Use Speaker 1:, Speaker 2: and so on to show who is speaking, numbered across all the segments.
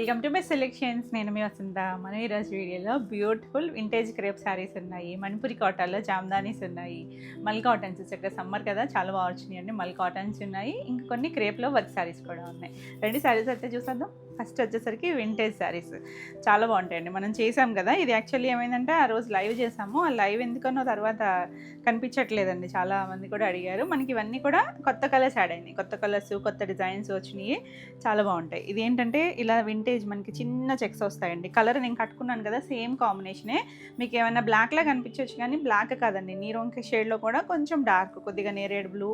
Speaker 1: Welcome to my selections. నేను మీ వసంత. మనం ఈరోజు వీడియోలో బ్యూటిఫుల్ వింటేజ్ క్రేప్ శారీస్ ఉన్నాయి, మణిపురి కాటన్లో జామ్దానీస్ ఉన్నాయి, మల్ కాటన్స్. ఇక్కడ సమ్మర్ కదా, చాలా బాగా వచ్చినాయి అండి. మల్ కాటన్స్ ఉన్నాయి, ఇంకా కొన్ని క్రేప్లో వర్క్ శారీస్ కూడా ఉన్నాయి. రెండు శారీస్ అయితే చూసేద్దాం. ఫస్ట్ వచ్చేసరికి వింటేజ్ శారీస్ చాలా బాగుంటాయండి. మనం చేసాం కదా, ఇది యాక్చువల్లీ ఏమైందంటే ఆ రోజు లైవ్ చేసాము. ఆ లైవ్ ఎందుకనో తర్వాత కనిపించట్లేదండి, చాలా మంది కూడా అడిగారు. మనకి ఇవన్నీ కూడా కొత్త కలర్స్ యాడ్ అయినాయి, కొత్త కలర్స్, కొత్త డిజైన్స్ వచ్చినాయి, చాలా బాగుంటాయి. ఇది ఏంటంటే ఇలా వింటేజ్ మనకి చిన్న చెక్స్ వస్తాయండి. కలర్ నేను కట్టుకున్నాను కదా, సేమ్ కాంబినేషనే. మీకు ఏమైనా బ్లాక్లా కనిపించవచ్చు కానీ బ్లాక్ కాదండి, నీరోంకి షేడ్లో కూడా కొంచెం డార్క్, కొద్దిగా నేరేడ్ బ్లూ,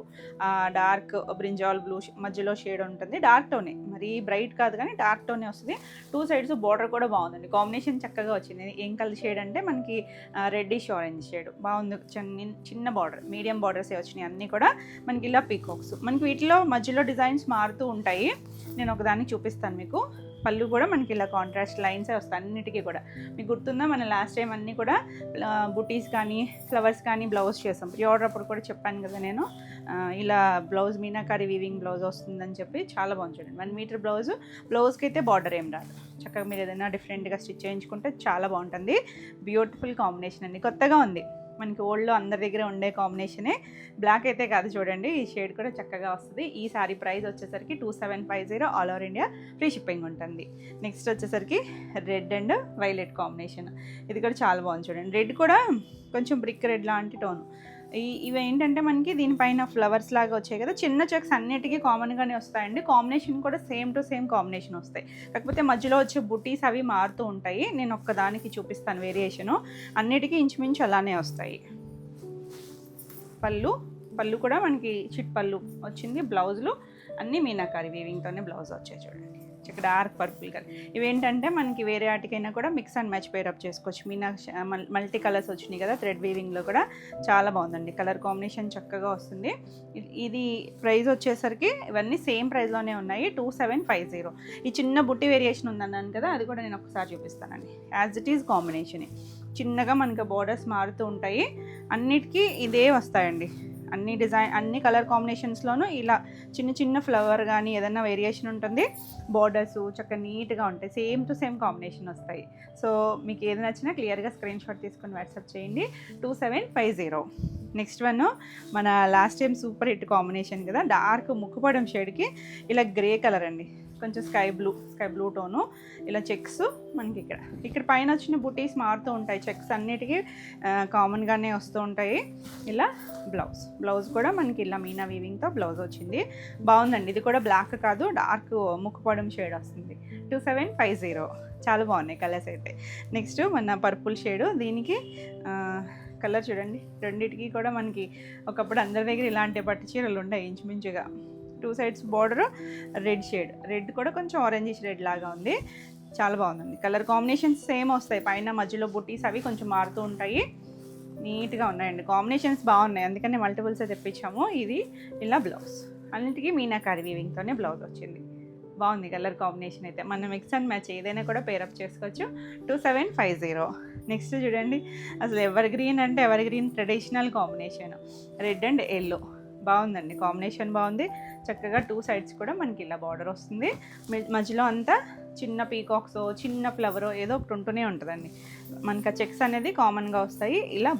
Speaker 1: డార్క్ బ్రింజాల్ బ్లూ మధ్యలో షేడ్ ఉంటుంది. డార్క్ టోనే, మరి బ్రైట్ కాదు కానీ డార్క్ టోనే వస్తుంది. టూ సైడ్స్ బార్డర్ కూడా బాగుందండి, కాంబినేషన్ చక్కగా వచ్చింది. ఏం కలర్ షేడ్ అంటే మనకి రెడ్డిష్ ఆరెంజ్ షేడ్ బాగుంది. చిన్న బార్డర్, మీడియం బార్డర్సే వచ్చినాయి అన్నీ కూడా. మనకి ఇలా పీకాక్స్, మనకి వీటిలో మధ్యలో డిజైన్స్ మారుతూ ఉంటాయి. నేను ఒకదాన్ని చూపిస్తాను మీకు. పళ్ళు కూడా మనకి ఇలా కాంట్రాస్ట్ లైన్సే వస్తాయి అన్నిటికీ కూడా. మీకు గుర్తుందా, మన లాస్ట్ టైం అన్నీ కూడా బుటీస్ కానీ ఫ్లవర్స్ కానీ బ్లౌజ్ చేసాం. ఆర్డర్ అప్పుడు కూడా చెప్పాను కదా నేను, ఇలా బ్లౌజ్ మీనాకారి వీవింగ్ బ్లౌజ్ వస్తుందని చెప్పి. చాలా బాగుంది చూడండి. 1 మీటర్ బ్లౌజ్కి అయితే బార్డర్ ఏం రాదు. చక్కగా మీరు ఏదైనా డిఫరెంట్గా స్టిచ్ చేయించుకుంటే చాలా బాగుంటుంది. బ్యూటిఫుల్ కాంబినేషన్ అండి, కొత్తగా ఉంది. మనకి ఓల్డ్లో అందరి దగ్గర ఉండే కాంబినేషనే, బ్లాక్ అయితే కాదు చూడండి. ఈ షేడ్ కూడా చక్కగా వస్తుంది. ఈ సారీ ప్రైస్ వచ్చేసరికి 2750, all over India free shipping ఉంటుంది. నెక్స్ట్ వచ్చేసరికి రెడ్ అండ్ వైలెట్ కాంబినేషన్. ఇది కూడా చాలా బాగుంది చూడండి. రెడ్ కూడా కొంచెం బ్రిక్ రెడ్ లాంటి టోను. ఇవి ఏంటంటే మనకి దీనిపైన ఫ్లవర్స్ లాగా వచ్చాయి కదా, చిన్న చెక్స్ అన్నిటికీ కామన్గానే వస్తాయండి. కాంబినేషన్ కూడా సేమ్ టు సేమ్ కాంబినేషన్ వస్తాయి, కాకపోతే మధ్యలో వచ్చే బుటీస్ అవి మారుతూ ఉంటాయి. నేను ఒక్కదానికి చూపిస్తాను వేరియేషను. అన్నిటికీ ఇంచుమించు అలానే వస్తాయి. పళ్ళు కూడా మనకి చిట్ పళ్ళు వచ్చింది. బ్లౌజులు అన్నీ మీనాకారి వీవింగ్తోనే బ్లౌజ్ వచ్చాయి చూడండి. ఇక్కడ డార్క్ పర్పుల్ కలర్. ఇవేంటంటే మనకి వేరే వాటికైనా కూడా మిక్స్ అండ్ మ్యాచ్ పేరప్ చేసుకోవచ్చు. మల్టీ కలర్స్ వచ్చినాయి కదా థ్రెడ్ వీవింగ్లో కూడా, చాలా బాగుందండి. కలర్ కాంబినేషన్ చక్కగా వస్తుంది. ఇది ప్రైస్ వచ్చేసరికి ఇవన్నీ సేమ్ ప్రైస్లోనే ఉన్నాయి, 2750. ఈ చిన్న బుట్టి వేరియేషన్ ఉందన్నాను కదా, అది కూడా నేను ఒకసారి చూపిస్తానండి. యాజ్ ఇట్ ఈజ్ కాంబినేషనే, చిన్నగా మనకి బోర్డర్స్ మారుతూ ఉంటాయి. అన్నిటికీ ఇదే వస్తాయండి. అన్ని కలర్ కాంబినేషన్స్లోనూ ఇలా చిన్న చిన్న ఫ్లవర్ కానీ ఏదైనా వేరియేషన్ ఉంటుంది. బార్డర్స్ చక్కగా నీట్గా ఉంటాయి, సేమ్ టు సేమ్ కాంబినేషన్ వస్తాయి. సో మీకు ఏది నచ్చినా క్లియర్గా స్క్రీన్ షాట్ తీసుకొని వాట్సాప్ చేయండి. 2750. నెక్స్ట్ వన్ మన last time super hit combination కదా, డార్క్ ముక్కుపడం షేడ్కి ఇలా గ్రే కలర్ అండి, కొంచెం స్కై బ్లూ టోను. ఇలా చెక్స్ మనకి ఇక్కడ పైన వచ్చిన బుటీస్ మారుతూ ఉంటాయి. చెక్స్ అన్నిటికీ కామన్గానే వస్తూ ఉంటాయి. ఇలా బ్లౌజ్ కూడా మనకి ఇలా మీనా వీవింగ్తో బ్లౌజ్ వచ్చింది. బాగుందండి. ఇది కూడా బ్లాక్ కాదు, డార్క్ ముక్కుపడం షేడ్ వస్తుంది. 2750. చాలా బాగున్నాయి కలర్స్ అయితే. నెక్స్ట్ మన పర్పుల్ షేడు, దీనికి కలర్ చూడండి. రెండింటికి కూడా మనకి ఒకప్పుడు అందరి దగ్గర ఇలాంటి పట్టు చీరలు ఉన్నాయి ఇంచుమించుగా. 2 sides border red shade, red కూడా కొంచెం ఆరెంజిష్ రెడ్ లాగా ఉంది. చాలా బాగుందండి. కలర్ కాంబినేషన్స్ సేమ్ వస్తాయి, పైన మధ్యలో బుటీస్ అవి కొంచెం మారుతూ ఉంటాయి. నీట్గా ఉన్నాయండి, కాంబినేషన్స్ బాగున్నాయి, అందుకని మల్టిపుల్స్ తెప్పించాము. ఇది ఇలా బ్లౌజ్, అన్నింటికీ మీనాకారి వీవింగ్తోనే బ్లౌజ్ వచ్చింది. బాగుంది కలర్ కాంబినేషన్ అయితే. మనం మిక్స్ అండ్ మ్యాచ్ ఏదైనా కూడా పేరప్ చేసుకోవచ్చు. 2750. నెక్స్ట్ చూడండి, అసలు ఎవర్ గ్రీన్ అంటే ever green traditional combination, red and yellow. బాగుందండి, కాంబినేషన్ బాగుంది. చక్కగా 2 సైడ్స్ కూడా మనకి ఇలా బార్డర్ వస్తుంది. మధ్యలో అంతా చిన్న పీకాక్స్, చిన్న ఫ్లవర్ ఏదో ఒకటి ఉంటూనే ఉంటుందండి. మనకి ఆ చెక్స్ అనేది కామన్గా వస్తాయి. ఇలా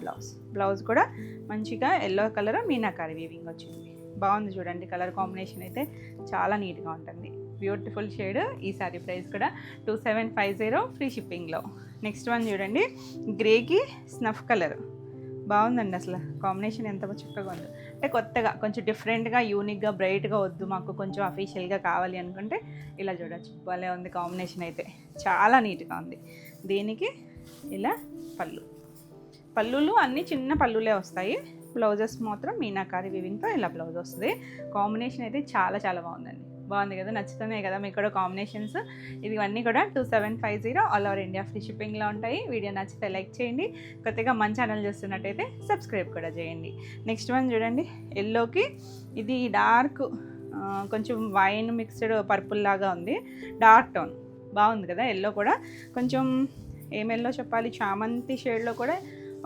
Speaker 1: బ్లౌజ్ కూడా మంచిగా ఎల్లో కలర్ మీనాకారి వీవింగ్ వచ్చింది. బాగుంది చూడండి, కలర్ కాంబినేషన్ అయితే చాలా నీట్గా ఉంటుంది. Beautiful shade. ఈ సారీ ప్రైస్ కూడా 2750 ఫ్రీ షిప్పింగ్లో. నెక్స్ట్ వన్ చూడండి, గ్రేకి స్నఫ్ కలర్. బాగుందండి, అసలు కాంబినేషన్ ఎంత చక్కగా ఉంది. అంటే కొత్తగా కొంచెం డిఫరెంట్గా యూనిక్గా బ్రైట్గా వద్దు, మాకు కొంచెం అఫీషియల్గా కావాలి అనుకుంటే ఇలా చూడొచ్చు. భలే ఉంది కాంబినేషన్ అయితే, చాలా నీట్గా ఉంది. దీనికి ఇలా పళ్ళులు అన్నీ చిన్న పళ్ళులే వస్తాయి. బ్లౌజెస్ మాత్రం మీనాకారి వీవింగ్తో ఇలా బ్లౌజ్ వస్తుంది. కాంబినేషన్ అయితే చాలా చాలా బాగుందండి. బాగుంది కదా, నచ్చుతున్నాయి కదా మీకు కూడా కాంబినేషన్స్. ఇవన్నీ కూడా 2750, ఆల్ ఓవర్ ఇండియా ఫ్రీ షిప్పింగ్లో ఉంటాయి. వీడియో నచ్చితే లైక్ చేయండి, కొత్తగా మన ఛానల్ చూస్తున్నట్టయితే సబ్స్క్రైబ్ కూడా చేయండి. నెక్స్ట్ వన్ చూడండి, ఎల్లోకి ఇది డార్క్ కొంచెం వైన్ మిక్స్డ్ పర్పుల్ లాగా ఉంది, డార్క్ టోన్. బాగుంది కదా, ఎల్లో కూడా కొంచెం ఏం ఎల్లో చెప్పాలి, చామంతి షేడ్లో కూడా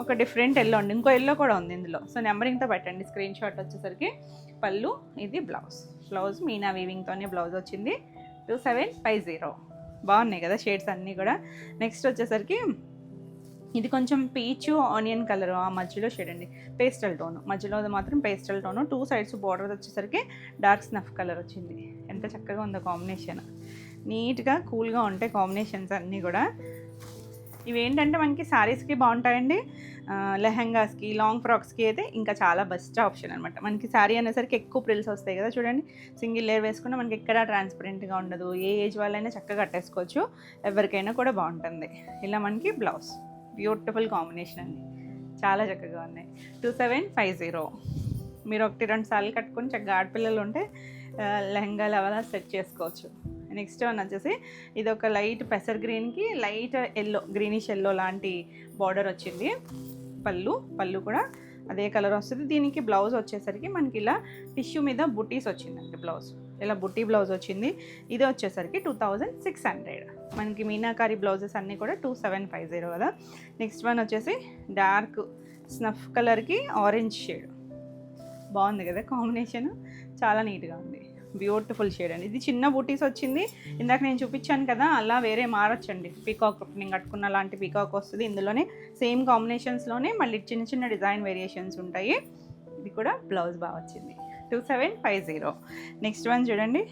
Speaker 1: ఒక డిఫరెంట్ ఎల్లో ఉంది. ఇంకో ఎల్లో కూడా ఉంది ఇందులో. సో నెంబరింగ్తో పెట్టండి స్క్రీన్ షాట్ వచ్చేసరికి. పళ్ళు, ఇది బ్లౌజ్ మీనా వీవింగ్తోనే బ్లౌజ్ వచ్చింది. 2750. బాగున్నాయి కదా షేడ్స్ అన్నీ కూడా. నెక్స్ట్ వచ్చేసరికి ఇది కొంచెం పీచు ఆనియన్ కలర్ ఆ మధ్యలో షేడ్ అండి, పేస్టల్ టోను, మధ్యలో మాత్రం పేస్టల్ టోను, 2 సైడ్స్ బార్డర్ వచ్చేసరికి డార్క్ స్నఫ్ కలర్ వచ్చింది. ఎంత చక్కగా ఉందో కాంబినేషన్, నీట్గా కూల్గా ఉంటాయి కాంబినేషన్స్ అన్నీ కూడా. ఇవి ఏంటంటే మనకి శారీస్కి బాగుంటాయండి, లెహంగాస్కి లాంగ్ ఫ్రాక్స్కి అయితే ఇంకా చాలా బెస్ట్ ఆప్షన్ అనమాట. మనకి శారీ అనేసరికి ఎక్కువ ప్రిల్స్ వస్తాయి కదా చూడండి, సింగిల్ లేయర్ వేసుకున్నా మనకి ఎక్కడా ట్రాన్స్పరెంట్గా ఉండదు, ఏ ఏజ్ వాళ్ళైనా చక్కగా కట్టేసుకోవచ్చు, ఎవరికైనా కూడా బాగుంటుంది. ఇలా మనకి బ్లౌజ్ బ్యూటిఫుల్ కాంబినేషన్ అండి, చాలా చక్కగా ఉన్నాయి. 2750. మీరు 1-2 సార్లు కట్టుకొని చక్కగా ఆడపిల్లలు ఉంటే లెహంగాలు అలా సెట్ చేసుకోవచ్చు. నెక్స్ట్ వన్ వచ్చేసి ఇది ఒక లైట్ పెసర్ గ్రీన్కి లైట్ ఎల్లో, గ్రీనిష్ ఎల్లో లాంటి బార్డర్ వచ్చింది. పళ్ళు కూడా అదే కలర్ వస్తుంది. దీనికి బ్లౌజ్ వచ్చేసరికి మనకి ఇలా టిష్యూ మీద బుటీస్ వచ్చిందండి, బ్లౌజ్ ఇలా బుటీ బ్లౌజ్ వచ్చింది. ఇది వచ్చేసరికి 2600. మనకి మీనాకారి బ్లౌజెస్ అన్నీ కూడా 2750 కదా. నెక్స్ట్ వన్ వచ్చేసి డార్క్ స్నఫ్ కలర్కి ఆరెంజ్ షేడ్, బాగుంది కదా కాంబినేషన్, చాలా నీట్గా ఉంది, బ్యూటిఫుల్ షేడ్ అండి. ఇది చిన్న బూటీస్ వచ్చింది, ఇందాక నేను చూపించాను కదా అలా వేరే మారొచ్చండి. పీకాక్ నేను కట్టుకున్న లాంటి పీకాక్ వస్తుంది ఇందులోనే, సేమ్ కాంబినేషన్స్లోనే మళ్ళీ చిన్న చిన్న డిజైన్ వేరియేషన్స్ ఉంటాయి. ఇది కూడా బ్లౌజ్ బాగా వచ్చింది, 2750. నెక్స్ట్ వన్ చూడండి,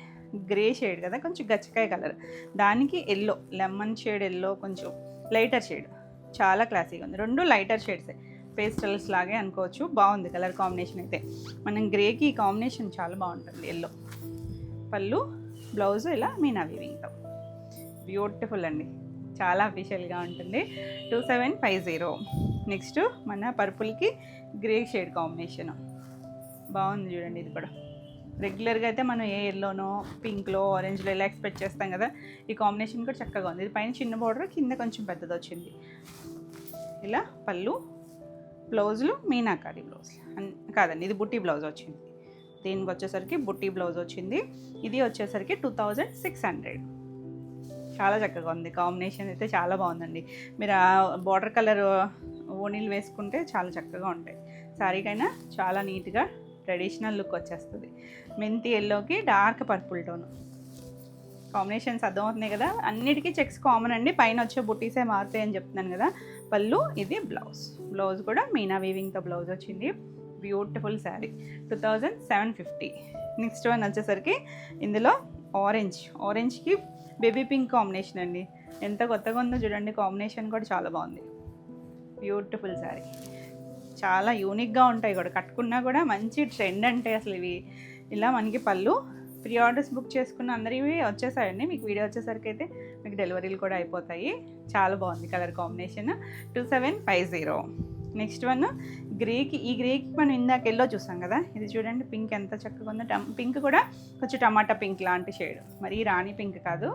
Speaker 1: గ్రే షేడ్ కదా, కొంచెం గచ్చకాయ కలర్, దానికి ఎల్లో, లెమన్ షేడ్ ఎల్లో, కొంచెం లైటర్ షేడ్, చాలా క్లాసీగా ఉంది. 2 లైటర్ షేడ్సే, పేస్టల్స్ లాగే అనుకోవచ్చు, బాగుంది కలర్ కాంబినేషన్ అయితే. మనం గ్రేకి ఈ కాంబినేషన్ చాలా బాగుంటుంది, ఎల్లో. పళ్ళు బ్లౌజ్ ఇలా మీనా వీవింగ్తో, బ్యూటిఫుల్ అండి, చాలా అఫీషియల్గా ఉంటుంది. 2750. నెక్స్ట్ మన పర్పుల్కి గ్రే షేడ్ కాంబినేషన్ బాగుంది చూడండి. ఇది కూడా రెగ్యులర్గా అయితే మనం ఏ ఎల్లోనో పింక్లో ఆరెంజ్లో ఇలా ఎక్స్పెక్ట్ చేస్తాం కదా, ఈ కాంబినేషన్ కూడా చక్కగా ఉంది. ఇది పైన చిన్న బార్డర్, కింద కొంచెం పెద్దది వచ్చింది. ఇలా పళ్ళు, బ్లౌజులు మీనాకారి బ్లౌజ్ కాదండి, ఇది బుట్టి బ్లౌజ్ వచ్చింది. దీనికి వచ్చేసరికి బుట్టి బ్లౌజ్ వచ్చింది. ఇది వచ్చేసరికి 2600. చాలా చక్కగా ఉంది కాంబినేషన్ అయితే, చాలా బాగుందండి. మీరు ఆ బార్డర్ కలర్ ఓనీలు వేసుకుంటే చాలా చక్కగా ఉంటాయి, శారీకైనా చాలా నీట్గా ట్రెడిషనల్ లుక్ వచ్చేస్తుంది. మెంతి ఎల్లోకి డార్క్ పర్పుల్ టోను కాంబినేషన్స్ అర్థమవుతున్నాయి కదా. అన్నిటికీ చెక్స్ కామన్ అండి, పైన వచ్చే బుట్టీసే మారుతాయి అని చెప్తున్నాను కదా. పళ్ళు, ఇది బ్లౌజ్ కూడా మీనా వీవింగ్తో బ్లౌజ్ వచ్చింది. బ్యూటిఫుల్ శారీ, 2750. నెక్స్ట్ వన్ వచ్చేసరికి ఇందులో ఆరెంజ్కి బేబీ పింక్ కాంబినేషన్ అండి, ఎంత కొత్తగా ఉందో చూడండి, కాంబినేషన్ కూడా చాలా బాగుంది. బ్యూటిఫుల్ శారీ, చాలా యూనిక్గా ఉంటాయి కూడా, కట్టుకున్నా కూడా మంచి ట్రెండ్ అంటే అసలు ఇవి. ఇలా మనకి పళ్ళు, ప్రీ ఆర్డర్స్ బుక్ చేసుకున్న అందరివి వచ్చేసాయండి, మీకు వీడియో వచ్చేసరికి అయితే మీకు డెలివరీలు కూడా అయిపోతాయి. చాలా బాగుంది కలర్ కాంబినేషన్, 2750. నెక్స్ట్ వన్ ఈ గ్రేకి మనం ఇందాక ఎల్లో చూసాం కదా, ఇది చూడండి పింక్ ఎంత చక్కగా ఉందో. పింక్ కూడా కొంచెం టమాటా పింక్ లాంటి షేడ్, మరీ రాణి పింక్ కాదు,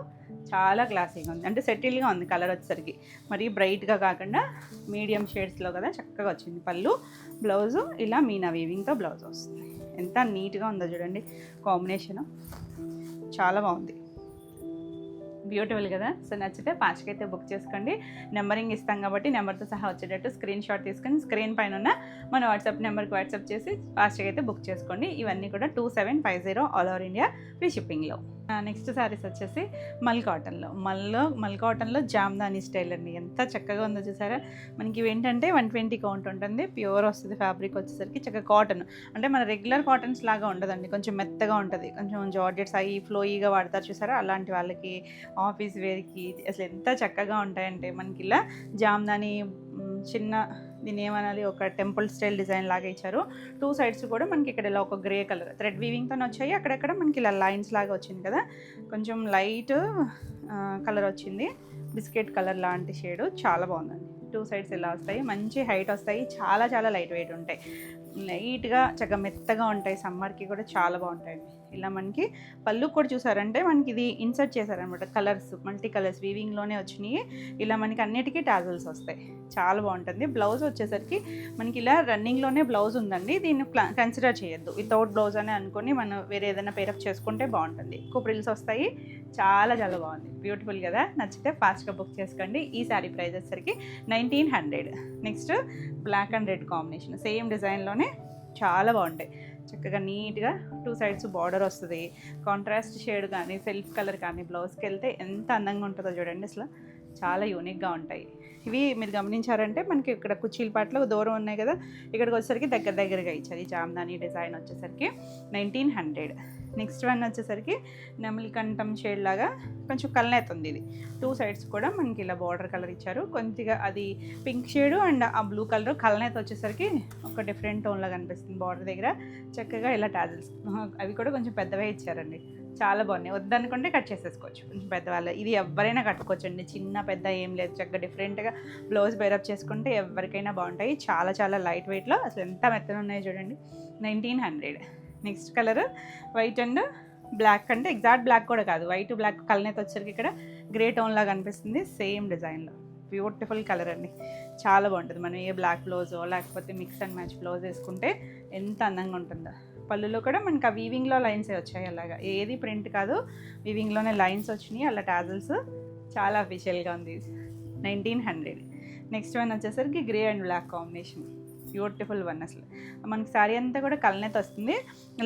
Speaker 1: చాలా క్లాసీగా ఉంది, అంటే సెటిల్గా ఉంది కలర్ వచ్చేసరికి, మరీ బ్రైట్గా కాకుండా మీడియం షేడ్స్లో కదా, చక్కగా వచ్చింది. పళ్ళు, బ్లౌజు ఇలా మీనా వీవింగ్తో బ్లౌజ్ వస్తుంది. ఎంత నీట్గా ఉందో చూడండి కాంబినేషను, చాలా బాగుంది, బ్యూటిఫుల్ కదా. సో నచ్చితే ఫాస్ట్గా అయితే బుక్ చేసుకోండి. నెంబరింగ్ ఇస్తాం కాబట్టి నెంబర్తో సహా వచ్చేటట్టు స్క్రీన్ షాట్ తీసుకొని స్క్రీన్ పైన ఉన్న మన వాట్సాప్ నెంబర్కి వాట్సాప్ చేసి ఫాస్ట్గా అయితే బుక్ చేసుకోండి. ఇవన్నీ కూడా 2750 ఆల్ ఓవర్ ఇండియా ఫ్రీ షిప్పింగ్లో. నెక్స్ట్ సారీస్ వచ్చేసి మల్ కాటన్లో జామ్దాని స్టైల్ అండి, ఎంత చక్కగా ఉందో చూసారా. మనకి ఇవేంటంటే 120 కౌంట్ ఉంటుంది, ప్యూర్ వస్తుంది. ఫ్యాబ్రిక్ వచ్చేసరికి చక్కగా కాటన్, అంటే మన రెగ్యులర్ కాటన్స్ లాగా ఉండదండి, కొంచెం మెత్తగా ఉంటుంది, కొంచెం జార్జెట్స్ అవి ఫ్లోయిగా వాడతారు చూసారా, అలాంటి వాళ్ళకి ఆఫీస్ వేర్కి అసలు ఎంత చక్కగా ఉంటాయంటే. మనకి ఇలా జామ్దాని చిన్న, దీన్ని ఏమనాలి, ఒక టెంపుల్ స్టైల్ డిజైన్ లాగా ఇచ్చారు. 2 సైడ్స్ కూడా మనకి ఇక్కడ ఇలా ఒక గ్రే కలర్ థ్రెడ్ వీవింగ్తో వచ్చాయి, అక్కడక్కడ మనకి ఇలా లైన్స్ లాగా వచ్చింది కదా, కొంచెం లైట్ కలర్ వచ్చింది, బిస్కెట్ కలర్ లాంటి షేడు, చాలా బాగుందండి. 2 సైడ్స్ ఇలా వస్తాయి, మంచి హైట్ వస్తాయి, చాలా చాలా లైట్ వెయిట్ ఉంటాయి, లైట్గా చక్కగా మెత్తగా ఉంటాయి, సమ్మర్కి కూడా చాలా బాగుంటాయండి. ఇలా మనకి పళ్ళు కూడా చూసారంటే మనకి ఇది ఇన్సర్ట్ చేశారనమాట, కలర్స్ మల్టీ కలర్స్ వీవింగ్లోనే వచ్చినాయి. ఇలా మనకి అన్నిటికీ టాజల్స్ వస్తాయి, చాలా బాగుంటుంది. బ్లౌజ్ వచ్చేసరికి మనకి ఇలా రన్నింగ్లోనే బ్లౌజ్ ఉందండి, దీన్ని కన్సిడర్ చేయొద్దు, వితౌట్ బ్లౌజ్ అని అనుకొని మనం వేరే ఏదైనా పేరప్ చేసుకుంటే బాగుంటుంది. ఎక్కువ ప్రిల్స్ వస్తాయి, చాలా చాలా బాగుంది, బ్యూటిఫుల్ కదా. నచ్చితే ఫాస్ట్గా బుక్ చేసుకోండి. ఈ శారీ ప్రైస్ వచ్చేసరికి 1900. Next black and red combination, same డిజైన్లోనే చాలా బాగుంటాయి. చక్కగా నీట్గా 2 సైడ్స్ బార్డర్ వస్తుంది. కాంట్రాస్ట్ షేడ్ కానీ సెల్ఫ్ కలర్ కానీ బ్లౌజ్కి వెళ్తే ఎంత అందంగా ఉంటుందో చూడండి. అసలు చాలా యూనిక్గా ఉంటాయి. ఇవి మీరు గమనించారంటే మనకి ఇక్కడ కుర్చీల పాటలో దూరం ఉన్నాయి కదా, ఇక్కడికి వచ్చేసరికి దగ్గరగా ఇచ్చారు. ఈ జామ్దాని డిజైన్ వచ్చేసరికి 1900. నెక్స్ట్ వన్ వచ్చేసరికి నెమలికంఠం షేడ్ లాగా కొంచెం కల్నేత ఉంది. ఇది 2 సైడ్స్ కూడా మనకి ఇలా బార్డర్ కలర్ ఇచ్చారు. కొద్దిగా అది పింక్ షేడు అండ్ ఆ బ్లూ కలర్ కల్నేత వచ్చేసరికి ఒక డిఫరెంట్ టోన్లా కనిపిస్తుంది. బార్డర్ దగ్గర చక్కగా ఇలా టాజిల్స్ అవి కూడా కొంచెం పెద్దవే ఇచ్చారండి. చాలా బాగున్నాయి. వద్దనుకుంటే కట్ చేసేసుకోవచ్చు. కొంచెం పెద్దవాళ్ళు ఇది ఎవరైనా కట్టుకోవచ్చు అండి. చిన్న పెద్ద ఏం లేదు. చక్కగా డిఫరెంట్గా బ్లౌజ్ బైరప్ చేసుకుంటే ఎవరికైనా బాగుంటాయి. చాలా లైట్ వెయిట్లో అసలు ఎంత మెత్తగా ఉన్నాయో చూడండి. 1900. Next colour white and black, అంటే ఎగ్జాక్ట్ బ్లాక్ కూడా కాదు, వైట్ బ్లాక్ కలనేత వచ్చరికి ఇక్కడ గ్రే టోన్ లాగా కనిపిస్తుంది. సేమ్ డిజైన్లో బ్యూటిఫుల్ కలర్ అండి. చాలా బాగుంటుంది. మనం ఏ బ్లాక్ బ్లౌజో లేకపోతే మిక్స్ అండ్ మ్యాచ్ బ్లౌజ్ వేసుకుంటే ఎంత అందంగా ఉంటుందో. పళ్ళులో కూడా మనకి ఆ వీవింగ్లో లైన్సే వచ్చాయి. అలాగా ఏది ప్రింట్ కాదు, వీవింగ్లోనే లైన్స్ వచ్చినాయి. అలా టాజల్స్ చాలా అఫీషియల్గా ఉంది. 1900. నెక్స్ట్ వన్ వచ్చేసరికి grey and black combination. Beautiful one. అసలు మనకి శారీ అంతా కూడా కలనేత వస్తుంది.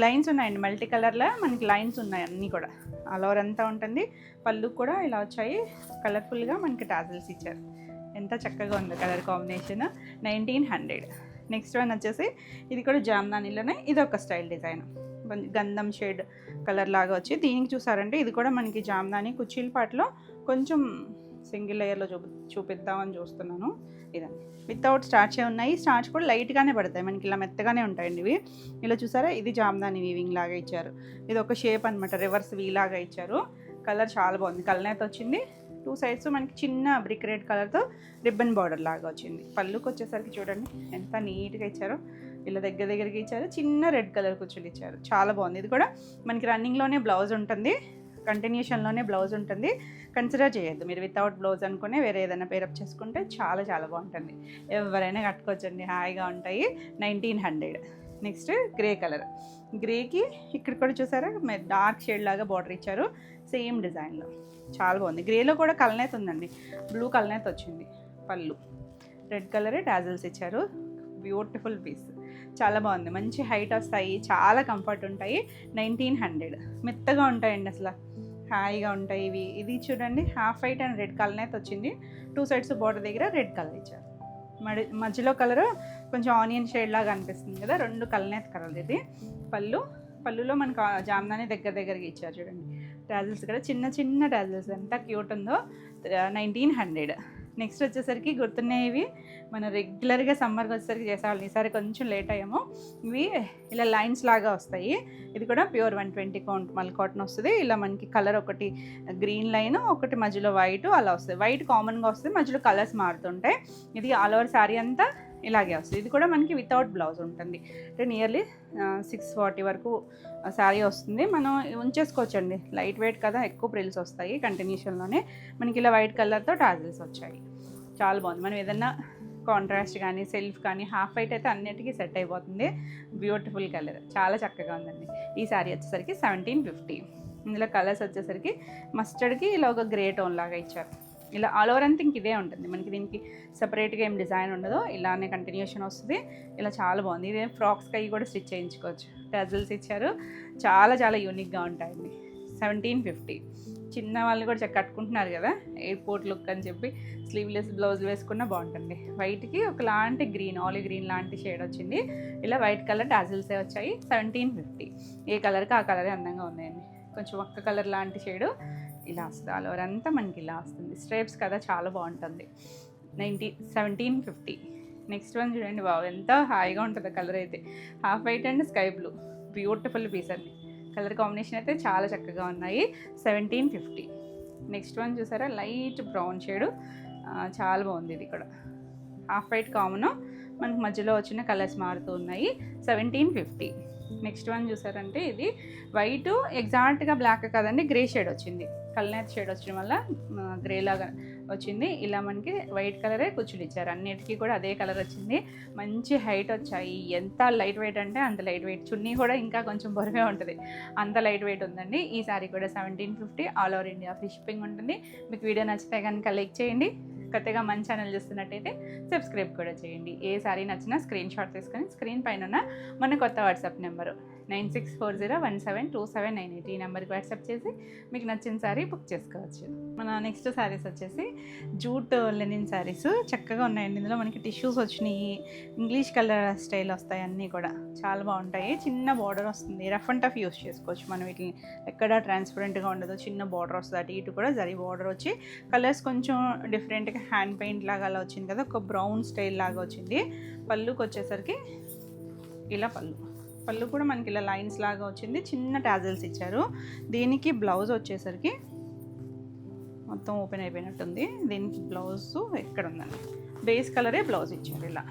Speaker 1: లైన్స్ ఉన్నాయండి, మల్టీ కలర్లో మనకి లైన్స్ ఉన్నాయి అన్నీ కూడా. ఆల్ ఓవర్ అంతా ఉంటుంది. పళ్ళు కూడా ఇలా వచ్చాయి. కలర్ఫుల్గా మనకి టాజల్స్ ఇచ్చారు. ఎంత చక్కగా ఉంది కలర్ కాంబినేషన్. 1900. నెక్స్ట్ వన్ వచ్చేసి ఇది కూడా జామ్దానిలోనే ఇది ఒక స్టైల్ డిజైన్. గంధం షేడ్ కలర్ లాగా వచ్చి దీనికి చూసారంటే ఇది కూడా మనకి జామ్దాని కుర్చీల పాటలో కొంచెం సింగిల్ లేయర్లో చూపిద్దామని చూస్తున్నాను. ఇదండి వితౌట్ స్టార్చే ఉన్నాయి. స్టార్చ్ కూడా లైట్గానే పడతాయి మనకి, ఇలా మెత్తగానే ఉంటాయండి ఇవి. ఇలా చూసారా, ఇది జామ్దాని వీవింగ్ లాగా ఇచ్చారు. ఇది ఒక షేప్ అనమాట, రివర్స్ వీ లాగా ఇచ్చారు. కలర్ చాలా బాగుంది. కలనేత వచ్చింది. 2 సైడ్స్ మనకి చిన్న బ్రిక్ రెడ్ కలర్తో రిబ్బన్ బార్డర్ లాగా వచ్చింది. పళ్ళుకి వచ్చేసరికి చూడండి ఎంత నీట్గా ఇచ్చారో. ఇలా దగ్గరగా ఇచ్చారు. చిన్న రెడ్ కలర్ కుచ్చులు ఇచ్చారు. చాలా బాగుంది. ఇది కూడా మనకి రన్నింగ్లోనే బ్లౌజ్ ఉంటుంది, కంటిన్యూషన్లోనే బ్లౌజ్ ఉంటుంది. కన్సిడర్ చేయొద్దు మీరు వితౌట్ బ్లౌజ్ అనుకునే వేరే ఏదైనా పేరప్ చేసుకుంటే చాలా బాగుంటుంది. ఎవరైనా కట్టుకోవచ్చండి, హాయిగా ఉంటాయి. 1900. Next grey colour. గ్రేకి ఇక్కడ కూడా చూసారా డార్క్ షేడ్ లాగా బార్డర్ ఇచ్చారు. సేమ్ డిజైన్లో చాలా బాగుంది. గ్రేలో కూడా కలనేత ఉందండి, బ్లూ కలనేత వచ్చింది. పళ్ళు రెడ్ కలరే టాజల్స్ ఇచ్చారు. Beautiful piece. చాలా బాగుంది. మంచి హైట్ వస్తాయి, చాలా కంఫర్ట్ ఉంటాయి. 1900. మెత్తగా ఉంటాయండి, అసలు హాయిగా ఉంటాయి ఇవి. ఇది చూడండి half white and red colour వచ్చింది. 2 సైడ్స్ బార్డర్ దగ్గర రెడ్ కలర్ ఇచ్చారు. మధ్యలో కలర్ కొంచెం ఆనియన్ షేడ్ లాగా అనిపిస్తుంది కదా, 2 కలనేత కలర్. ఇది పళ్ళులో మనకు జామ్దాని దగ్గరగా ఇచ్చారు చూడండి. టాజిల్స్ కూడా చిన్న టాజిల్స్ ఎంత క్యూట్ ఉందో. 1900. నెక్స్ట్ వచ్చేసరికి గుర్తున్నాయి ఇవి మనం రెగ్యులర్గా సమ్మర్కి వచ్చేసరికి చేసేవాళ్ళం. ఈసారి కొంచెం లేట్ అయ్యాము. ఇవి ఇలా లైన్స్ లాగా వస్తాయి. ఇది కూడా ప్యూర్ 120 కౌంట్ మల్ కాటన్ వస్తుంది. ఇలా మనకి కలర్ ఒకటి గ్రీన్ లైన్, ఒకటి మధ్యలో వైట్ అలా వస్తుంది. వైట్ కామన్గా వస్తుంది, మధ్యలో కలర్స్ మారుతుంటాయి. ఇది ఆల్ ఓవర్ శారీ అంతా ఇలాగే వస్తుంది. ఇది కూడా మనకి వితౌట్ బ్లౌజ్ ఉంటుంది. అంటే నియర్లీ 640 వరకు శారీ వస్తుంది. మనం ఉంచేసుకోవచ్చండి, లైట్ వెయిట్ కదా, ఎక్కువ ప్రిల్స్ వస్తాయి. కంటిన్యూషన్లోనే మనకి ఇలా వైట్ కలర్తో టాజిల్స్ వచ్చాయి. చాలా బాగుంది. మనం ఏదన్నా కాంట్రాస్ట్ కానీ సెల్ఫ్ కానీ హాఫ్ వైట్ అయితే అన్నిటికీ సెట్ అయిపోతుంది. బ్యూటిఫుల్ కలర్, చాలా చక్కగా ఉందండి. ఈ శారీ వచ్చేసరికి 1750. ఇందులో కలర్స్ వచ్చేసరికి మస్టర్డ్కి ఇలా ఒక గ్రే టోన్ లాగా ఇచ్చారు. ఇలా ఆల్ ఓవర్ అంతా ఇంక ఇదే ఉంటుంది మనకి. దీనికి సపరేట్గా ఏం డిజైన్ ఉండదు, ఇలానే కంటిన్యూషన్ వస్తుంది. ఇలా చాలా బాగుంది. ఇదే ఫ్రాక్స్కి అవి కూడా స్టిచ్ చేయించుకోవచ్చు. టజల్స్ ఇచ్చారు. చాలా యూనిక్గా ఉంటాయండి. 1750. చిన్న వాళ్ళు కూడా కట్టుకుంటున్నారు కదా, ఎయిర్పోర్ట్ లుక్ అని చెప్పి స్లీవ్లెస్ బ్లౌజులు వేసుకున్నా బాగుంటుంది. వైట్కి ఒకలాంటి గ్రీన్, ఆలివ్ గ్రీన్ లాంటి షేడ్ వచ్చింది. ఇలా వైట్ కలర్ టాజిల్సే వచ్చాయి. 1750. ఏ కలర్కి ఆ కలరే అందంగా ఉన్నాయండి. కొంచెం ఒక్క కలర్ లాంటి షేడు ఇలా వస్తుంది. ఆల్ ఓవర్ అంతా మనకి ఇలా వస్తుంది. స్ట్రైప్స్ కదా, చాలా బాగుంటుంది. 1750. నెక్స్ట్ వన్ చూడండి, బాబు ఎంత హాయిగా ఉంటుంది కలర్ అయితే. Half white and sky blue, beautiful piece అండి. కలర్ కాంబినేషన్ అయితే చాలా చక్కగా ఉన్నాయి. 1750. నెక్స్ట్ వన్ చూసారా, లైట్ బ్రౌన్ షేడు, చాలా బాగుంది. ఇది కూడా హాఫ్ వైట్ కామన్, మనకి మధ్యలో వచ్చిన కలర్స్ మారుతూ ఉన్నాయి. 1750. నెక్స్ట్ వన్ చూసారంటే ఇది వైట్ ఎగ్జాక్ట్గా బ్లాక్ కదండి, గ్రే షేడ్ వచ్చింది. కల్నేత్ షేడ్ వచ్చిన వల్ల గ్రే లాగా వచ్చింది. ఇలా మనకి వైట్ కలరే కుచ్చులు ఇచ్చారు. అన్నిటికీ కూడా అదే కలర్ వచ్చింది. మంచి హైట్ వచ్చాయి. ఎంత లైట్ వెయిట్ అంటే అంత లైట్ వెయిట్. చున్నీ కూడా ఇంకా కొంచెం బరువే ఉంటుంది, అంత లైట్ వెయిట్ ఉందండి. ఈ సారీ కూడా 1750. All over India free shipping ఉంటుంది. మీకు వీడియో నచ్చితే కనుక లైక్ చేయండి. కొత్తగా మన ఛానల్ చూస్తున్నట్టయితే సబ్స్క్రైబ్ కూడా చేయండి. ఏ సారీ నచ్చినా స్క్రీన్ షాట్ తీసుకొని స్క్రీన్ పైన ఉన్న మన కొత్త వాట్సాప్ నెంబరు 9640172798 ఈ నెంబర్కి వాట్సాప్ చేసి మీకు నచ్చిన సారీ బుక్ చేసుకోవచ్చు. మన నెక్స్ట్ శారీస్ వచ్చేసి జూట్ లెనిన్ శారీస్ చక్కగా ఉన్నాయండి. ఇందులో మనకి టిష్యూస్ వచ్చినాయి, ఇంగ్లీష్ కలర్ స్టైల్ వస్తాయి, అన్నీ కూడా చాలా బాగుంటాయి. చిన్న బార్డర్ వస్తుంది, రఫ్ అండ్ టఫ్ యూస్ చేసుకోవచ్చు మనం వీటిని. ఎక్కడ ట్రాన్స్పరెంట్గా ఉండదు, చిన్న బార్డర్ వస్తుంది. అటు ఇటు కూడా జరీ బార్డర్ వచ్చి కలర్స్ కొంచెం డిఫరెంట్గా హ్యాండ్ పెయింట్ లాగా అలా వచ్చింది కదా, ఒక బ్రౌన్ స్టైల్ లాగా వచ్చింది. పళ్ళుకి వచ్చేసరికి ఇలా పళ్ళు కూడా మనకి ఇలా లైన్స్ లాగా వచ్చింది, చిన్న టాజల్స్ ఇచ్చారు. దీనికి బ్లౌజ్ వచ్చేసరికి మొత్తం ఓపెన్ అయిపోయినట్టుంది. దీనికి బ్లౌజ్ ఎక్కడ ఉందండి, బేస్ కలరే బ్లౌజ్ ఇచ్చారు ఇలా.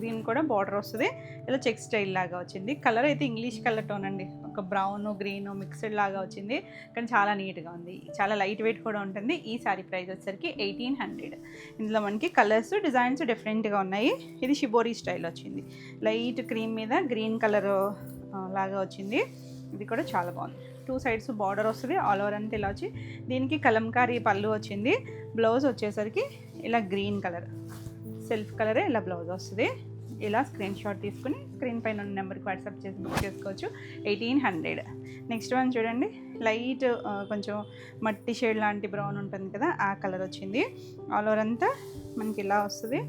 Speaker 1: దీనికి కూడా బార్డర్ వస్తుంది, ఇలా చెక్ స్టైల్ లాగా వచ్చింది. కలర్ అయితే ఇంగ్లీష్ కలర్ టోన్ అండి, ఒక బ్రౌన్ గ్రీన్ మిక్స్డ్ లాగా వచ్చింది, కానీ చాలా నీట్గా ఉంది, చాలా లైట్ వెయిట్ కూడా ఉంటుంది. ఈ సారీ ప్రైస్ వచ్చేసరికి 1800. ఇందులో మనకి కలర్స్ డిజైన్స్ డిఫరెంట్గా ఉన్నాయి. ఇది షిబోరీ స్టైల్ వచ్చింది, లైట్ క్రీమ్ మీద గ్రీన్ కలర్ లాగా వచ్చింది. ఇది కూడా చాలా బాగుంది. 2 సైడ్స్ బార్డర్ వస్తుంది, ఆల్ ఓవర్ అంతా ఇలా వచ్చి దీనికి కలంకారీ పళ్ళు వచ్చింది. బ్లౌజ్ వచ్చేసరికి ఇలా గ్రీన్ కలర్ సెల్ఫ్ కలరే ఇలా బ్లౌజ్ వస్తుంది. ఇలా స్క్రీన్ షాట్ తీసుకుని స్క్రీన్ పైన ఉన్న నెంబర్కి వాట్సాప్ చేసి బుక్ చేసుకోవచ్చు. 1800. నెక్స్ట్ వన్ చూడండి, లైట్ కొంచెం మట్టి షేడ్ లాంటి బ్రౌన్ ఉంటుంది కదా, ఆ కలర్ వచ్చింది. ఆల్ ఓవర్ అంతా మనకి ఇలా వస్తుంది.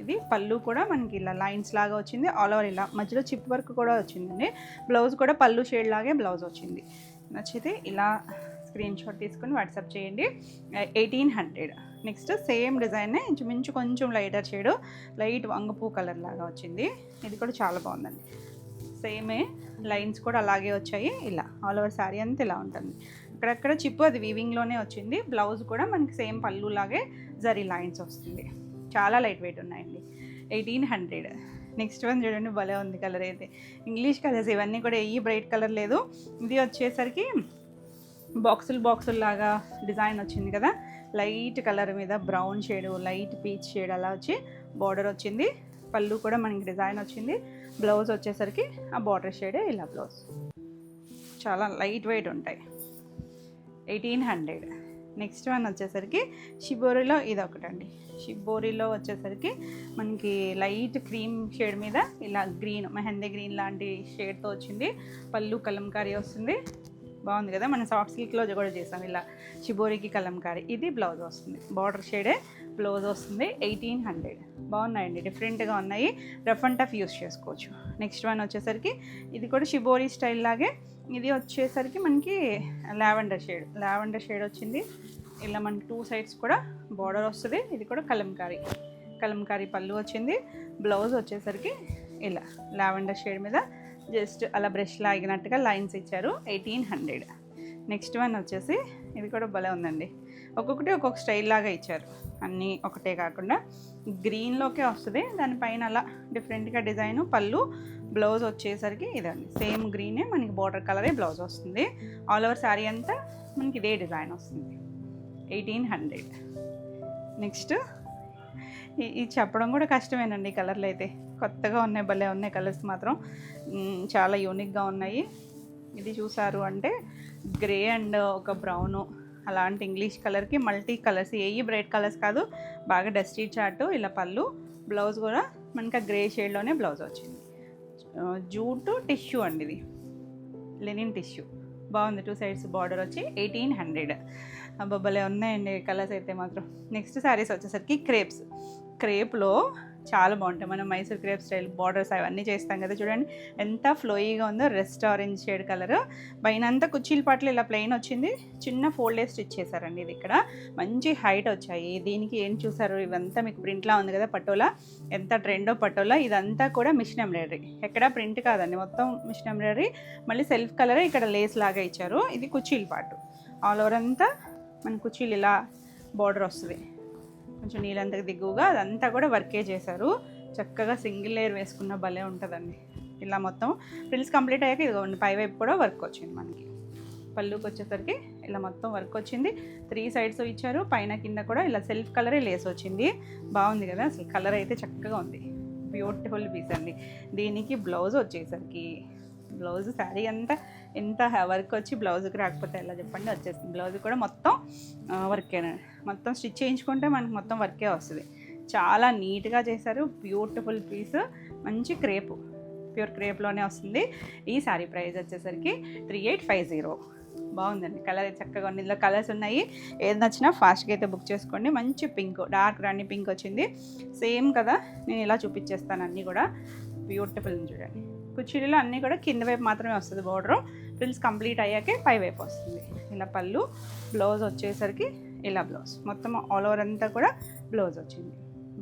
Speaker 1: ఇది పళ్ళు కూడా మనకి ఇలా లైన్స్ లాగా వచ్చింది, ఆల్ ఓవర్ ఇలా మధ్యలో చిప్ వర్క్ కూడా వచ్చిందండి. బ్లౌజ్ కూడా పళ్ళు షేడ్ లాగే బ్లౌజ్ వచ్చింది. నచ్చితే ఇలా స్క్రీన్ షాట్ తీసుకుని వాట్సాప్ చేయండి. 1800. నెక్స్ట్ సేమ్ డిజైన్ ఇంచుమించు కొంచెం లైటర్ షేడ్, లైట్ వంగపూ కలర్ లాగా వచ్చింది. ఇది కూడా చాలా బాగుందండి. సేమే లైన్స్ కూడా అలాగే వచ్చాయి. ఇలా ఆల్ ఓవర్ శారీ అంతా ఇలా ఉంటుంది. అక్కడక్కడ చిప్పు అది వీవింగ్లోనే వచ్చింది. బ్లౌజ్ కూడా మనకి సేమ్ పళ్ళు లాగే జరీ లైన్స్ వస్తుంది. చాలా లైట్ వెయిట్ ఉన్నాయండి. 1800. నెక్స్ట్ వన్ చూడండి, భలే ఉంది కలర్ అయితే. ఇంగ్లీష్ కలర్స్ ఇవన్నీ కూడా ఏ బ్రైట్ కలర్ లేదు. ఇది వచ్చేసరికి బాక్సులు లాగా డిజైన్ వచ్చింది కదా, లైట్ కలర్ మీద brown shade, light peach shade అలా వచ్చి బార్డర్ వచ్చింది. పళ్ళు కూడా మనకి డిజైన్ వచ్చింది. బ్లౌజ్ వచ్చేసరికి ఆ బార్డర్ షేడే ఇలా బ్లౌజ్. చాలా లైట్ వెయిట్ ఉంటాయి. 1800. నెక్స్ట్ వన్ వచ్చేసరికి షిబోరిలో ఇది ఒకటండి. షిబోరిలో వచ్చేసరికి మనకి లైట్ క్రీమ్ షేడ్ మీద ఇలా గ్రీన్, మెహందీ గ్రీన్ లాంటి షేడ్తో వచ్చింది. పళ్ళు కలంకారీ వస్తుంది, బాగుంది కదా. మనం సాఫ్ట్ సిల్క్లో కూడా చేసాం ఇలా షిబోరికి కలంకారీ. ఇది బ్లౌజ్ వస్తుంది, బార్డర్ షేడే బ్లౌజ్ వస్తుంది. 1800. బాగున్నాయండి, డిఫరెంట్గా ఉన్నాయి, రఫ్ అండ్ టఫ్ యూస్ చేసుకోవచ్చు. నెక్స్ట్ వన్ వచ్చేసరికి ఇది కూడా షిబోరి స్టైల్ లాగే. ఇది వచ్చేసరికి మనకి లావెండర్ షేడ్ వచ్చింది. ఇలా మనకి 2 సైడ్స్ కూడా బార్డర్ వస్తుంది. ఇది కూడా కలంకారీ పళ్ళు వచ్చింది. బ్లౌజ్ వచ్చేసరికి ఇలా లావెండర్ షేడ్ మీద జస్ట్ అలా బ్రష్ లాగినట్టుగా లైన్స్ ఇచ్చారు. 1800. నెక్స్ట్ వన్ వచ్చేసి ఇది కూడా భలే ఉందండి. ఒక్కొక్కటి ఒక్కొక్క స్టైల్ లాగా ఇచ్చారు, అన్నీ ఒకటే కాకుండా గ్రీన్లోకే వస్తుంది. దానిపైన అలా డిఫరెంట్గా డిజైన్. పళ్ళు బ్లౌజ్ వచ్చేసరికి ఇదండి, సేమ్ గ్రీనే మనకి బార్డర్ కలరే బ్లౌజ్ వస్తుంది. ఆల్ ఓవర్ శారీ అంతా మనకి ఇదే డిజైన్ వస్తుంది. 1800. నెక్స్ట్ ఇది చెప్పడం కూడా కష్టమేనండి, కలర్లు అయితే కొత్తగా ఉన్నాయి, భలే ఉన్నాయి కలర్స్ మాత్రం, చాలా యూనిక్గా ఉన్నాయి. ఇది చూసారు అంటే గ్రే అండ్ ఒక బ్రౌను అలాంటి ఇంగ్లీష్ కలర్కి మల్టీ కలర్స్, ఏవి బ్రైట్ కలర్స్ కాదు, బాగా డస్టీ చార్ట్. ఇలా పళ్ళు, బ్లౌజ్ కూడా మనకి గ్రే షేడ్లోనే బ్లౌజ్ వచ్చింది. జూట్ టిష్యూ అండి, ఇది లెనిన్ టిష్యూ, బాగుంది. 2 సైడ్స్ బార్డర్ వచ్చి 1800. భలే ఉన్నాయండి కలర్స్ అయితే మాత్రం. నెక్స్ట్ శారీస్ వచ్చేసరికి క్రేప్లో చాలా బాగుంటాయి. మనం మైసూర్ క్రేప్ స్టైల్ బార్డర్స్ అవన్నీ చేస్తాం కదా, చూడండి ఎంత ఫ్లోయీగా ఉందో. రెస్ట్ ఆరెంజ్ షేడ్ కలర్, పైన అంతా కుర్చీల పాటలు ఇలా ప్లెయిన్ వచ్చింది. చిన్న ఫోల్డెడ్ స్టిచ్ చేశారండి. ఇది ఇక్కడ మంచి హైట్ వచ్చాయి. దీనికి ఏం చూసారు, ఇవంతా మీకు ప్రింట్లా ఉంది కదా, పటోలా ఎంత ట్రెండో పటోలా. ఇదంతా కూడా మిషన్ ఎంబ్రాయిడరీ, ఎక్కడ ప్రింట్ కాదండి, మొత్తం మిషన్ ఎంబ్రాయిడరీ. మళ్ళీ సెల్ఫ్ కలరే ఇక్కడ లేస్ లాగా ఇచ్చారు. ఇది కుర్చీల పాటు, ఆల్ ఓవర్ అంతా మన కుర్చీలు ఇలా బార్డర్ వస్తుంది. కొంచెం నీళ్ళంతకు దిగువగా అదంతా కూడా వర్కే చేశారు. చక్కగా సింగిల్ లేయర్ వేసుకున్న భలే ఉంటుందండి. ఇలా మొత్తం ఫ్రిల్స్ కంప్లీట్ అయ్యాక ఇదిగోండి పై వైపు కూడా వర్క్ వచ్చింది మనకి. పళ్ళుకి వచ్చేసరికి ఇలా మొత్తం వర్క్ వచ్చింది. 3 సైడ్స్ ఇచ్చారు, పైన కింద కూడా ఇలా సెల్ఫ్ కలరే లేస్ వచ్చింది. బాగుంది కదా, అసలు కలర్ అయితే చక్కగా ఉంది, బ్యూటిఫుల్ పీస్ అండి. దీనికి బ్లౌజ్ వచ్చేసరికి బ్లౌజ్ శారీ అంతా ఎంత వర్క్ వచ్చి బ్లౌజ్కి రాకపోతే ఎలా చెప్పండి, వచ్చేస్తుంది. బ్లౌజ్ కూడా మొత్తం వర్కేనండి, మొత్తం స్టిచ్ చేయించుకుంటే మనకి మొత్తం వర్కే వస్తుంది. చాలా నీట్గా చేశారు, బ్యూటిఫుల్ పీస్, మంచి క్రేపు, ప్యూర్ క్రేప్లోనే వస్తుంది. ఈ శారీ ప్రైస్ వచ్చేసరికి 3850. బాగుందండి, కలర్ చక్కగా ఉంది. ఇందులో కలర్స్ ఉన్నాయి, ఏది నచ్చినా ఫాస్ట్గా అయితే బుక్ చేసుకోండి. మంచి పింక్, డార్క్ రాణి పింక్ వచ్చింది. సేమ్ కదా, నేను ఇలా చూపించేస్తాను అన్నీ కూడా. బ్యూటిఫుల్ చూడండి. కుర్చీలో అన్నీ కూడా కింద వైపు మాత్రమే వస్తుంది బోర్డరు, ఫ్రిల్స్ కంప్లీట్ అయ్యాకే పై వైపు వస్తుంది. ఇలా పళ్ళు, బ్లౌజ్ వచ్చేసరికి ఇలా బ్లౌజ్ మొత్తం ఆల్ ఓవర్ అంతా కూడా బ్లౌజ్ వచ్చింది.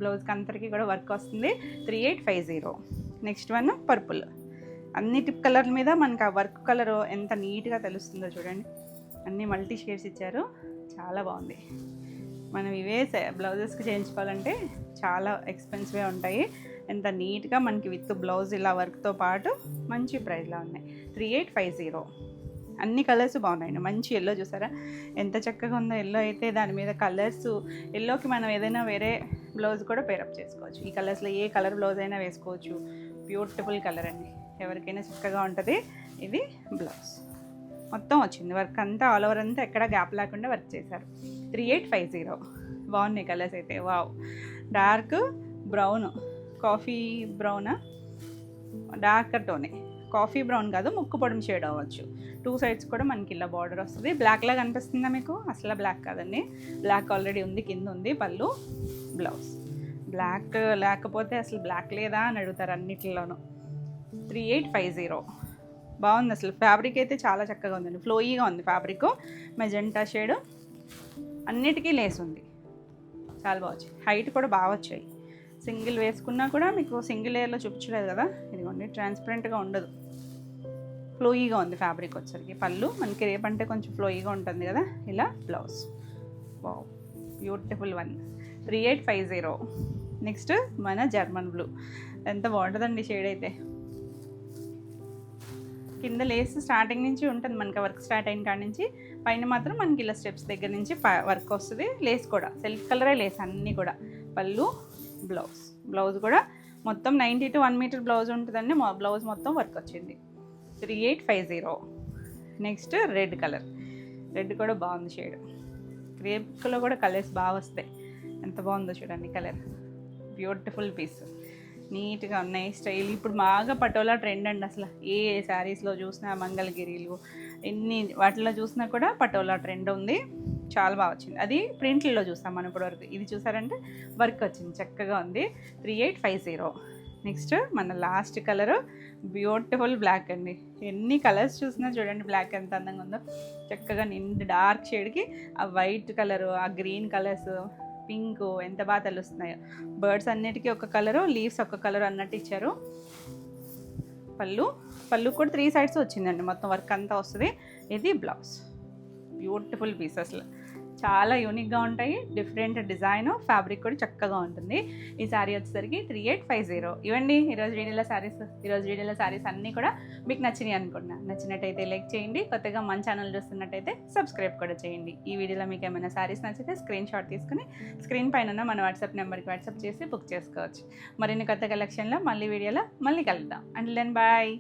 Speaker 1: బ్లౌజ్కి అందరికీ కూడా వర్క్ వస్తుంది. 3850. నెక్స్ట్ వన్ పర్పుల్, అన్ని టిప్ కలర్ల మీద మనకు ఆ వర్క్ కలర్ ఎంత నీట్గా తెలుస్తుందో చూడండి. అన్ని మల్టీ షేడ్స్ ఇచ్చారు, చాలా బాగుంది. మనం ఇవే బ్లౌజెస్కి చేయించుకోవాలంటే చాలా ఎక్స్పెన్సివ్గా ఉంటాయి. ఎంత నీట్గా మనకి విత్ బ్లౌజ్ ఇలా వర్క్తో పాటు మంచి ప్రైస్లో ఉన్నాయి. 3850. అన్ని కలర్స్ బాగున్నాయండి. మంచి ఎల్లో చూసారా ఎంత చక్కగా ఉందో. ఎల్లో అయితే దాని మీద కలర్స్, ఎల్లోకి మనం ఏదైనా వేరే బ్లౌజ్ కూడా పేరప్ చేసుకోవచ్చు. ఈ కలర్స్లో ఏ కలర్ బ్లౌజ్ అయినా వేసుకోవచ్చు. బ్యూటిఫుల్ కలర్ అండి, ఎవరికైనా చక్కగా ఉంటుంది. ఇది బ్లౌజ్ మొత్తం వచ్చింది, వర్క్ అంతా ఆల్ ఓవర్ అంతా ఎక్కడ గ్యాప్ లేకుండా వర్క్ చేశారు. 3850. బాగున్నాయి కలర్స్ అయితే. వావ్, డార్క్ బ్రౌన్, కాఫీ బ్రౌనా, డార్కర్ టోనే, కాఫీ బ్రౌన్ కాదు, ముక్కు పొడిమి షేడ్ అవ్వచ్చు. 2 సైడ్స్ కూడా మనకి ఇలా బార్డర్ వస్తుంది. బ్లాక్లా కనిపిస్తుందా మీకు? అసలు బ్లాక్ కాదండి, బ్లాక్ ఆల్రెడీ ఉంది, కింద ఉంది. పళ్ళు, బ్లౌజ్. బ్లాక్ లేకపోతే అసలు బ్లాక్ లేదా అని అడుగుతారు అన్నిటిలోనూ. 3850. బాగుంది అసలు. ఫ్యాబ్రిక్ అయితే చాలా చక్కగా ఉందండి, ఫ్లోయీగా ఉంది ఫ్యాబ్రిక్. మెజెంటా షేడ్, అన్నిటికీ లేస్ ఉంది, చాలా బాగుంది. హైట్ కూడా బాగా వచ్చాయి. సింగిల్ వేసుకున్నా కూడా మీకు సింగిల్ లేయర్లో చూపించలేదు కదా, ఇదిగోండి ట్రాన్స్పరెంట్గా ఉండదు, ఫ్లోయీగా ఉంది ఫ్యాబ్రిక్ వచ్చరికి. పళ్ళు మనకి రేపంటే కొంచెం ఫ్లోయీగా ఉంటుంది కదా. ఇలా blouse. Wow, beautiful one. 3850. Next మన జర్మన్ బ్లూ, ఎంత బాగుంటుందండి షేడ్ అయితే. కింద లేస్ స్టార్టింగ్ నుంచి ఉంటుంది మనకి, వర్క్ స్టార్ట్ అయిన కాడ నుంచి పైన మాత్రం మనకి ఇలా స్టెప్స్ దగ్గర నుంచి వర్క్ వస్తుంది. లేస్ కూడా సెల్ఫ్ కలరే లేస్ అన్నీ కూడా. పళ్ళు, బ్లౌజ్. బ్లౌజ్ కూడా మొత్తం 90 to 1 మీటర్ బ్లౌజ్ ఉంటుందండి. బ్లౌజ్ మొత్తం వర్క్ వచ్చింది. 3850. నెక్స్ట్ రెడ్ కలర్, రెడ్ కూడా బాగుంది షేడ్. క్రేప్లో కూడా కలర్స్ బాగా వస్తాయి. ఎంత బాగుందో చూడండి కలర్. బ్యూటిఫుల్ పీస్, నీట్గా ఉన్నాయి. స్టైల్ ఇప్పుడు బాగా పటోలా ట్రెండ్ అండి. అసలు ఏ శారీస్లో చూసినా, మంగళగిరిలు ఎన్ని వాటిలో చూసినా కూడా పటోలా ట్రెండ్ ఉంది. చాలా బాగా వచ్చింది. అది ప్రింట్లలో చూస్తాం మనం ఇప్పుడు వరకు. ఇది చూసారంటే వర్క్ వచ్చింది, చక్కగా ఉంది. 3850. నెక్స్ట్ మన లాస్ట్ కలరు బ్యూటిఫుల్ బ్లాక్ అండి. ఎన్ని కలర్స్ చూసినా చూడండి బ్లాక్ ఎంత అందంగా ఉందో. చక్కగా నిండు డార్క్ షేడ్కి ఆ వైట్ కలరు, ఆ గ్రీన్ కలర్స్, పింక్ ఎంత బాగా తెలుస్తున్నాయో. బర్డ్స్ అన్నిటికీ ఒక కలరు, లీవ్స్ ఒక కలర్ అన్నట్టు ఇచ్చారు. పళ్ళు కూడా 3 సైడ్స్ వచ్చిందండి, మొత్తం వర్క్ అంతా వస్తుంది. ఇది బ్లౌజ్. బ్యూటిఫుల్ పీస్, అసలు చాలా యూనిక్గా ఉంటాయి. డిఫరెంట్ డిజైన్, ఫ్యాబ్రిక్ కూడా చక్కగా ఉంటుంది. ఈ శారీ వచ్చేసరికి 3850. ఇవ్వండి ఈరోజు వీడియోలో శారీస్ అన్నీ కూడా మీకు నచ్చినాయి అనుకున్నా. నచ్చినట్టయితే లైక్ చేయండి. కొత్తగా మన ఛానల్ చూస్తున్నట్టయితే సబ్స్క్రైబ్ కూడా చేయండి. ఈ వీడియోలో మీకు ఏమైనా శారీస్ నచ్చితే స్క్రీన్ షాట్ తీసుకుని స్క్రీన్ పైన మన వాట్సాప్ నెంబర్కి వాట్సాప్ చేసి బుక్ చేసుకోవచ్చు. మరిన్ని కొత్త కలెక్షన్లో మళ్ళీ వీడియోలో మళ్ళీ కలుద్దాం. Until then bye.